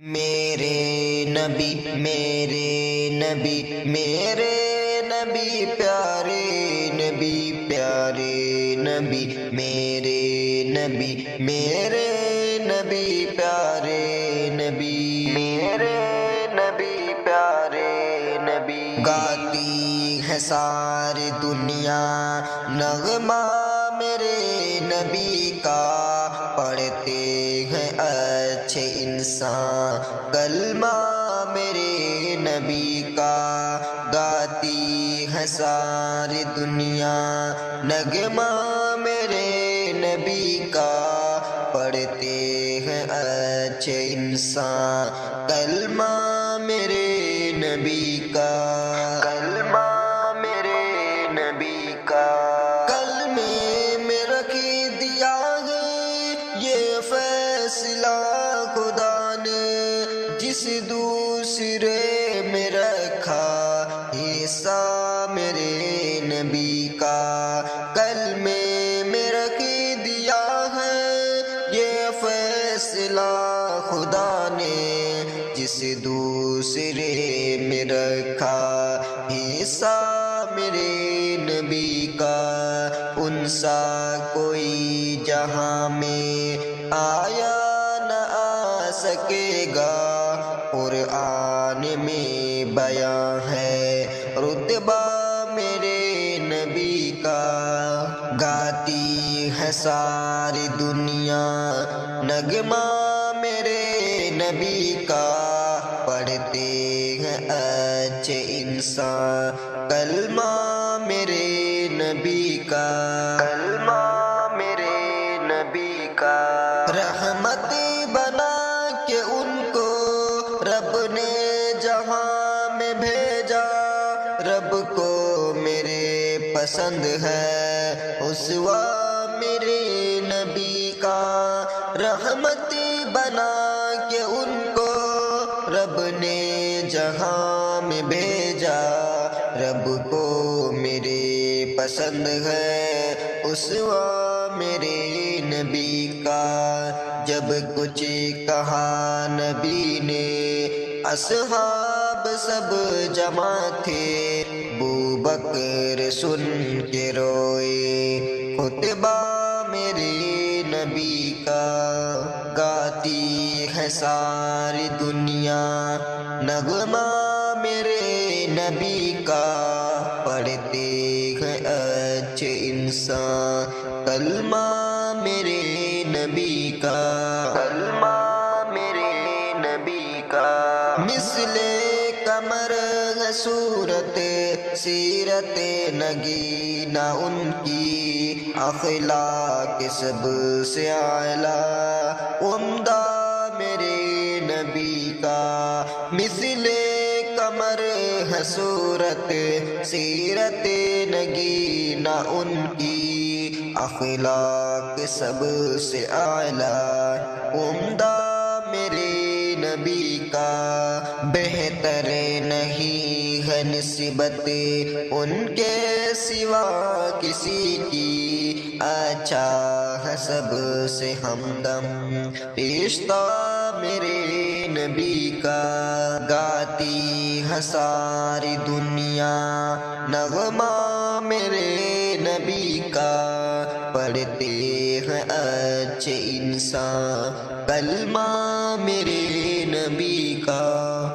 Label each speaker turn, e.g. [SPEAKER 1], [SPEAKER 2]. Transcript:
[SPEAKER 1] میرے نبی میرے نبی میرے نبی پیارے نبی پیارے نبی میرے نبی میرے نبی پیارے نبی میرے نبی پیارے نبی گاتی ہے ساری دنیا نغمہ میرے نبی کا پڑھتے ہیں اچھے انسان کلمہ میرے نبی کا گاتی ہے ساری دنیا نغمہ میرے نبی کا پڑھتے ہیں اچھے انسان کلمہ میرے نبی کا کلمہ میرے نبی کا کلمے میں رکھ دیا ہے یہ فیصلہ خدا نے جس دوسرے میں رکھا حصہ میرے نبی کا کلمے میں رکھ دیا ہے یہ فیصلہ خدا نے جس دوسرے میں رکھا حصہ میرے نبی کا ان سا کوئی جہاں میں آیا نہ آ سکے گا قرآن میں بیاں ہے رتبہ میرے نبی کا گاتی ہے ساری دنیا نغمہ میرے نبی کا پڑھتے ہیں اچھے انسان کلمہ میرے نبی کا کلمہ میرے نبی کا رحمت بنا کے ان کو رب نے جہاں میں بھیجا رب کو میرے پسند ہے اسوہ میرے نبی کا رحمت بنا کے ان کو رب نے جہاں میں بھیجا رب کو میرے پسند ہے اسوہ میرے نبی کا جب کچھ کہا نبی نے اصحاب سب جمع تھے ابوبکر سن کے روئے خطبہ میرے نبی کا گاتی ہے ساری دنیا نغمہ میرے نبی کا پڑھتے ہیں اچھے انسان کلمہ میرے نبی کا کلمہ میرے نبی کا مثل قمر ہے صورت سیرت نگینہ ان کی اخلاق سب سے اعلیٰ عمدہ میرے نبی کا مثل قمر ہے صورت سیرت نگینہ ان کی اخلاق سب سے اعلیٰ عمدہ میرے نبی کا بہتر نہیں ہے نسبت ان کے سوا کسی کی اچھا ہے سب سے ہمدم رشتہ میرے نبی کا گاتی ہے ساری دنیا نغمہ میرے نبی کا پڑھتے ہیں اچھے انسان کلمہ میرے نبی کا